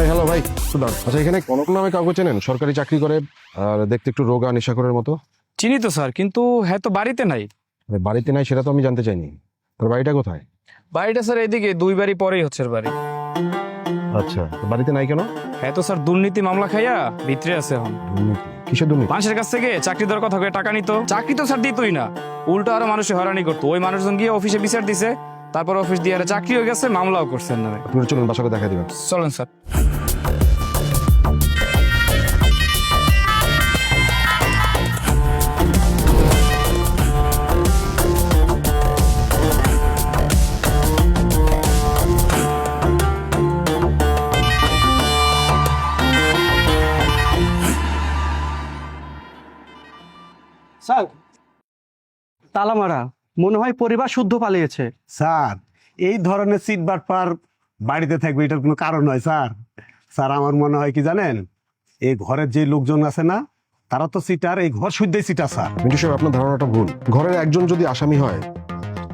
Hello ভাই, Sudan. আচ্ছা, এখানে কনক নামে কাউকে চেনেন? সরকারি চাকরি করে আর দেখতে একটু রোগা নেশাখোরের মতো। চিনি তো স্যার, কিন্তু হ্যাঁ তো বাড়িতে নাই। আরে বাড়িতে নাই সেটা তো আমি জানতে চাইনি। তোর বাড়িটা কোথায়? বাড়িটা স্যার এইদিকে, 2 বাড়ি পরেই হচ্ছে ওর বাড়ি। আচ্ছা, তো বাড়িতে নাই কেন? হ্যাঁ তো স্যার দুর্নীতি মামলা খাইয়া ভিতরে আছে এখন। দুর্নীতি? কিসের দুর্নীতি? মানুষের কাছ থেকে চাকরি দেওয়ার কথা কয়ে টাকা নিত, চাকরি তো স্যার দিতই না, উল্টো আরো মানুষের হয়রানি করতো। ওই মানুষজন গিয়ে অফিসে বিচার দিছে, তারপর অফিস দিয়ে আরে চাকরি হয়ে গেছে, মামলাও করছেন না। আপনারা চলুন, বাসাকে দেখা দিবেন। চলেন স্যার। স্যার, তালা মারা, মনে হয় পরিবার শুদ্ধ পালিয়েছে। স্যার, এই ধরনের সিট বাটপার বাড়িতে থাকবে এটার কোনো কারণ নয় স্যার। স্যার, আমার মনে হয় কি জানেন, এই ঘরের যে লোকজন আছে না, তারা তো সিটার, এই ঘর শুদ্ধই সিটার স্যার। মিন্টু সাহেব, আপনার ধারণাটা ভুল। ঘরের একজন যদি আসামি হয়,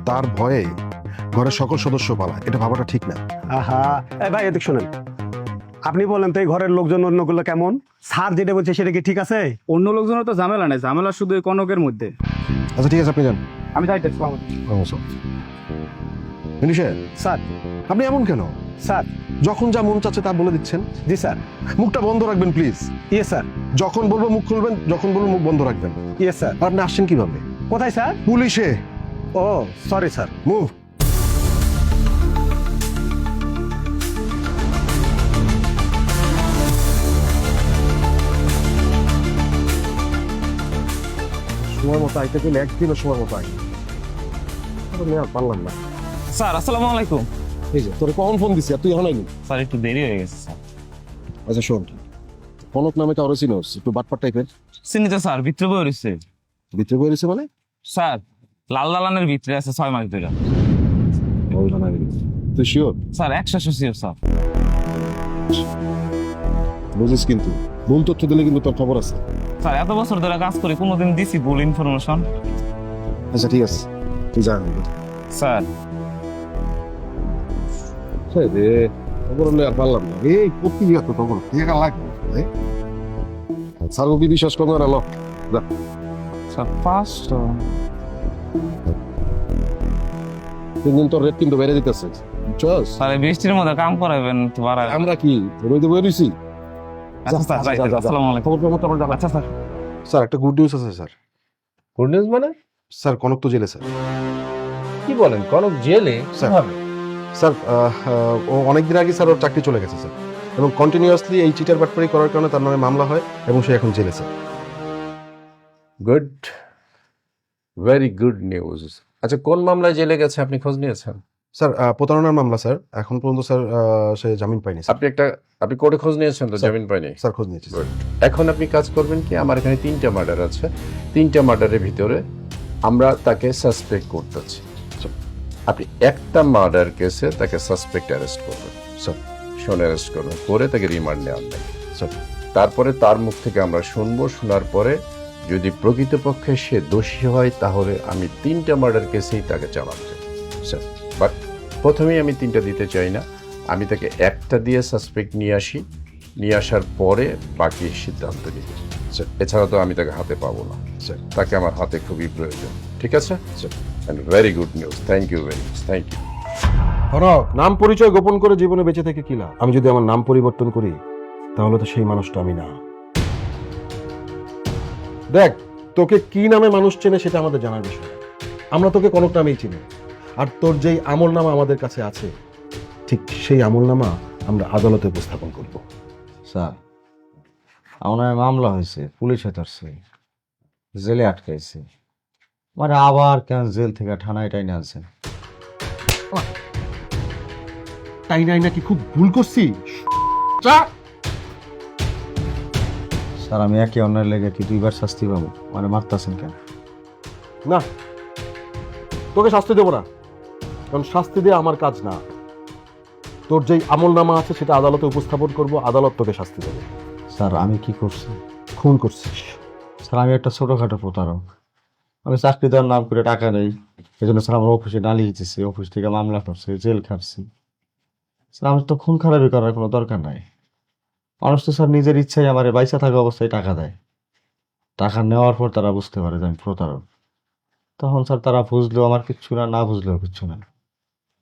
তার ভয়ে ঘরের সকল সদস্য পালায়, এটা ভাবাটা ঠিক না। আহা, এই ভাই এদিক শোনেন, আপনি বলেন তো এই ঘরের লোকজন অন্যগুলো কেমন? স্যার যেটা বলছে সেটা কি ঠিক আছে? অন্য লোকজনের তো ঝামেলা নেই, ঝামেলা শুধু এই কনকের মধ্যে। আচ্ছা ঠিক আছে, আপনি যান। আমি যাইতেছি। মিন্টু সাহেব, স্যার। আপনি এমন কেন? স্যার। যখন যা মন চাচ্ছে তা বলে দিচ্ছেন। জি স্যার। মুখটা বন্ধ রাখবেন প্লিজ। ইয়ে স্যার। যখন বলবো মুখ খুলবেন, যখন বলবো মুখ বন্ধ রাখবেন। ইয়ে স্যার। আর আপনি আসছেন কিভাবে? কোথায় স্যার? পুলিশে। ও সরি স্যার। মুভ। সময় মতো আইতে গেলে একদিনও সময় মতো আই পারলাম না। স্যার আসসালামু আলাইকুম। এই যে তোর কখন ফোন দিছি আর তুই এখন আইনি? স্যার একটু দেরি হয়ে গেছে স্যার। আচ্ছা শোন, কনক নামে কারো চিনোস? একটু বাটপার টাইপের। চিনি তো স্যার, ভিতরে বই রয়েছে। ভিতরে বই রয়েছে মানে? স্যার লাল দালানের ভিতরে আছে 6 মাস ধরে। তুই শিওর? Sir 100% sure sir. বুঝিস, কিন্তু ভুল তথ্য দিলে কিন্তু তোর খবর আছে। স্যার এত বছর ধরে কাজ করি, কোনোদিন দিছি ভুল ইনফরমেশন? আচ্ছা ঠিক আছে, তুই জান। স্যার রে খবর হলে আর পারলাম না। এই পত্রিকা তো খবর দেখা লাগবে। স্যার ওকে বিশ্বাস করবো না। লো যা। স্যার 500 তিন তোর রেট কিন্তু বেড়ে দিতেছে। বুঝছস? স্যার এই বৃষ্টির মধ্যে কাম করাবেন তো বাড়ায়। আমরা কি রইতে বই রইছি? আচ্ছা স্যার যাইতে। আসসালামু আলাইকুম। খবর পেয়ে আমার জানা। আচ্ছা স্যার। স্যার একটা গুড নিউজ আছে স্যার। গুড নিউজ মানে? স্যার কনক তো জেলে স্যার। কি বলেন, কনক জেলে? স্যার। কিভাবে? স্যার ও অনেকদিন আগে স্যার ওর চাকরি চলে গেছে স্যার, এবং কন্টিনিউয়াসলি এই চিটার বাটপারি করার কারণে তার নামে মামলা হয় এবং সে এখন জেলে sir. Good, very good news. আচ্ছা, কোন মামলায় জেলে গেছে আপনি খোঁজ নিয়েছেন? স্যার প্রতারণার মামলা স্যার। এখন পর্যন্ত স্যার সে জামিন পায়নি স্যার। আপনি কোর্টে খোঁজ নিয়েছেন তো? স্যার। জামিন পাইনি? স্যার খোঁজ নিয়েছি স্যার। এখন আপনি কাজ করবেন কি, আমার এখানে 3টা মার্ডার আছে, 3টা মার্ডারের ভিতরে আমরা তাকে সাসপেক্ট করতেছি। আপনি একটা মার্ডার কেসে তাকে সাসপেক্ট অ্যারেস্ট করবেন স্যার। অ্যারেস্ট করবেন, করে তাকে রিমান্ড নেওয়া নেই স্যার। তারপরে তার মুখ থেকে আমরা শুনবো, শোনার পরে যদি প্রকৃতপক্ষে সে দোষী হয় তাহলে আমি 3টা মার্ডার কেসেই তাকে চালান দেব স্যার। বাট প্রথমেই আমি 3টা দিতে চাই না, আমি তাকে একটা দিয়ে সাসপেক্ট নিয়ে আসি, নিয়ে আসার পরে বাকি সিদ্ধান্ত নিব স্যার। এছাড়া তো আমি তাকে হাতে পাবো না স্যার, তাকে আমার হাতে খুবই প্রয়োজন। ঠিক আছে sir? And very good news, thank you very much, thank you. Kanak, নাম পরিচয় গোপন করে জীবনে বেঁচে থেকে কি লাভ? আমি যদি আমার নাম পরিবর্তন করি তাহলে তো সেই মানুষটা আমি না। দেখ, তোকে কি নামে মানুষ চেনে সেটা আমাদের জানার বিষয়। আমরা তোকে কনক নামেই চিনি, আর তোর যেই আমলনামা আমাদের কাছে আছে, ঠিক সেই আমলনামা আমরা আদালতে উপস্থাপন করব। স্যার, আমার মামলা হয়েছে, পুলিশে ধরছে, জেলে আটকাইছে, মানে আবার কেন জেল থেকে থানায় টাইনে আনছেন। তাই নাই নাকি খুব ভুল করছি? স্যার আমি একে অন্যের লেগে কি 2বার শাস্তি পাবো? মানে মারতেছেন কেন? না, তোকে শাস্তি দেবো না, কারণ শাস্তি দিয়ে আমার কাজ না। তোর যেই আমলনামা আছে সেটা আদালতে উপস্থাপন করব, আদালত তোকে শাস্তি দেবে। স্যার আমি কি করছি? খুন করছিস। স্যার আমি একটা ছোটখাটো প্রতারক, আমি চাকরি দেওয়ার নাম করে টাকা নেই, এই জন্য স্যার আমার অফিসে ডালিয়ে দিতেছি, অফিস থেকে মামলা করছে, জেল খাটছি। স্যার আমার তো খুন খারাপি করার কোনো দরকার নাই। মানুষ তো স্যার নিজের ইচ্ছায় আমার বাইসা থাকা অবস্থায় টাকা দেয়। টাকা নেওয়ার পর তারা বুঝতে পারে যে আমি প্রতারক। তখন স্যার তারা বুঝলেও আমার কিচ্ছু না, না বুঝলেও কিচ্ছু না।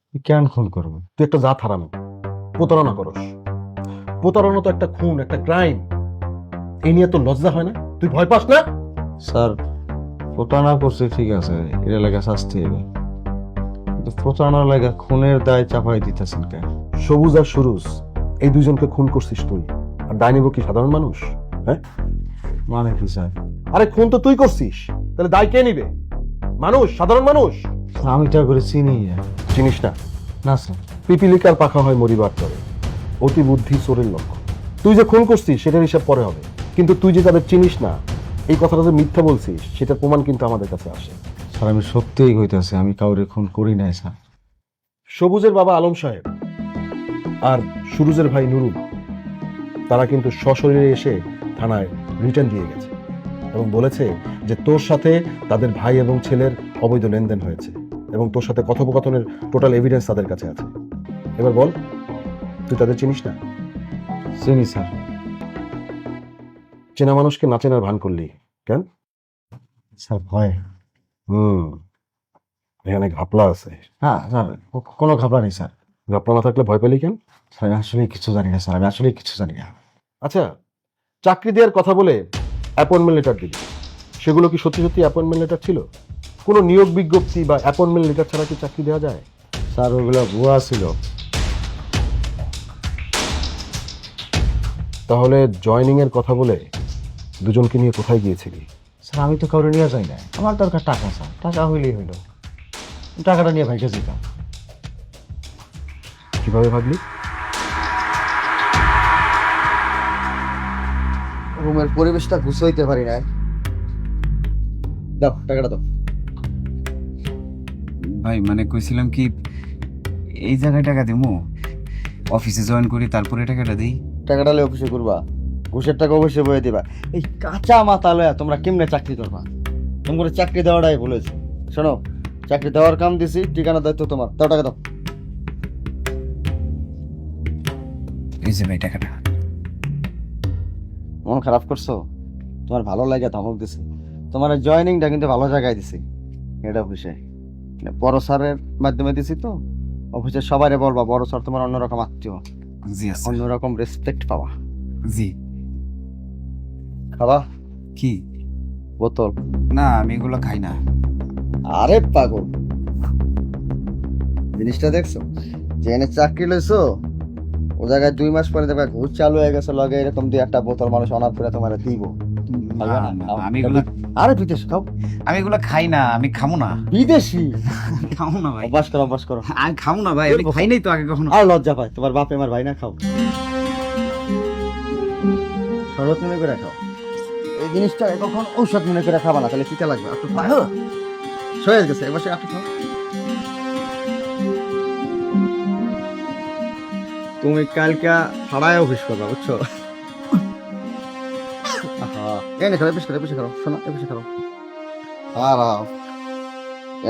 আমি কেন খুন করবো? তুই একটা জাত হারামি, প্রতারণা করস। প্রতারণা তো একটা খুন, একটা ক্রাইম। এই নিয়ে তো লজ্জা হয় না? তুই ভয় পাস না? স্যার প্রতারণা করছে ঠিক আছে, এর এলাকা শাস্তি হবে, কিন্তু প্রতারণার লাগা খুনের দায় চাপাই দিতেছেন কেন? সবুজ আর সুরুজ এই দুইজনকে খুন করছিস তুই, আর দায় নিব কি সাধারণ মানুষ? হ্যাঁ, মানে কি স্যার? আরে খুন তো তুই করছিস, তাহলে দায় কে নিবে? মানুষ, সাধারণ মানুষ। আমি তো করে চিনি না। চিনিস না? না স্যার। পিপিলিকার পাখা হয় মরিবার তরে, অতি বুদ্ধি চোরের লক্ষ্য। তুই যে খুন করছিস সেটার হিসাব পরে হবে, কিন্তু তুই যে তাদের চিনিস না, এই কথাটা যে মিথ্যা বলছিস সেটার প্রমাণ কিন্তু আমাদের কাছে আসে। স্যার আমি সত্যিই কইতাছি আমি কাউরে খুন করি নাই স্যার। সবুজের বাবা আলম সাহেব আর সুরুজের ভাই নুরুল, তারা কিন্তু সশরীরে এসে থানায় রিটার্ন দিয়ে গেছে এবং বলেছে যে তোর সাথে তাদের ভাই এবং ছেলের অবৈধ লেনদেন হয়েছে এবং তোর সাথে কথোপকথনের টোটাল এভিডেন্স তাদের কাছে আছে। এবার বল, তুই তাদের চিনিস না? চিনি স্যার। চেনা মানুষকে না চেনার ভান করলি কেন? স্যার ভয়। এখানে ঘাপলা আছে। হ্যাঁ স্যার, কোনো ঘাবড়া নেই স্যার। ঘাপলা না থাকলে ভয় পেলি কেন? স্যার আমি আসলে কিছু জানি না স্যার, আমি আসলে কিছু জানি না। আচ্ছা, চাকরি দেওয়ার কথা বলে অ্যাপয়েন্টমেন্ট লেটার দিবি, সেগুলো কি সত্যি সত্যি অ্যাপয়েন্টমেন্ট লেটার ছিল? কোনো নিয়োগ বিজ্ঞপ্তি বা অ্যাপয়েন্টমেন্ট লেটার ছাড়া কি চাকরি দেওয়া যায়? স্যার ওগুলো ভুয়া ছিল। তাহলে জয়নিং এর কথা বলে দুজনকে নিয়ে কোথায় গিয়েছিলি? স্যার আমি তো কাউরে নিয়ে যাই না, আমার দরকার টাকা স্যার, টাকা হইলেই হইলো। টাকাটা নিয়ে ভাইকে যেতাম। কিভাবে ভাবলি? রুমের পরিবেশটা গুছাইতে পারি না। দাও টাকাটা দাও। ভাই মানে কইছিলাম কি, এই জায়গায় টাকা দিমু, অফিসে জয়েন করি তারপরে টাকাটা দিই। টাকাটা লয়ে অফিসে করবা, ঘুষের টাকা অবশ্যই বয়ে দিবা। এই কাঁচা মাথা লয়া তোমরা কেমনে চাকরি করবা? তোমার চাকরি দেওয়াটাই বলেছি। শোনো, চাকরি দেওয়ার কাম দিছি, ঠিকানা দায়িত্ব তোমার। দাও টাকা দাও। এই যে ভাই টাকাটা। মন খারাপ করছো? তোমার ভালো লাগে ধমক দিছি। তোমার জয়েনিংটা কিন্তু ভালো জায়গায় দিছি, এটা অফিসে বড় স্যারের মাধ্যমে দিছি। তো অফিসে সবাই বলবা বড় স্যার তোমার অন্যরকম আত্মীয়, জি আছে। অন্যরকম রেসপেক্ট পাওয়া। জি। খাবা কি? বোতল? না আমি এগুলো খাই না। আরে পাগল, জিনিসটা দেখছো? যেখানে চাকরি লইছো ও জায়গায় 2 মাস পরে দেখবা ঘুষ চালু হয়ে গেছে, লগে এরকম 2-1টা বোতল মানুষ অনার করে তোমার দিব। না, খাবা না? না, খাও। আমি এগুলো আরে বিদেশ খাও। আমি এগুলো খাই না, আমি খামো না। বিদেশি খামো না ভাই, অভ্যাস করো, অভ্যাস করো। আমি খামো না ভাই, আমি খাই নাই তো আগে কখনো। আর লজ্জা পায় তোমার বাপে আমার ভাই না, খাও। শরবত মনে করে খাও। এই জিনিসটা কখন ঔষধ মনে করে খাবা না, তাহলে চিতা লাগবে। একটু খাও, সয়ে গেছে এবার সে একটু খাও। তুমি কালকে ছাড়াই অফিস করবা, বুঝছো? এই খাও, এপিস করো, এপিস করো, শোনো, এপিস করো। আর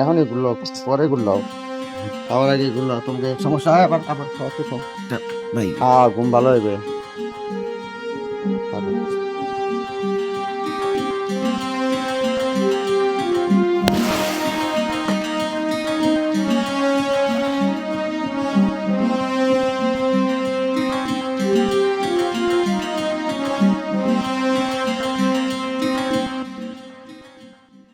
এখনই গুলো, পরে গুলো খাওয়ার আগে গুলো, তোমাকে সমস্যা হয় আবার আবার খাওয়া তো খাও। ভাই ঘুম ভালো হইবে।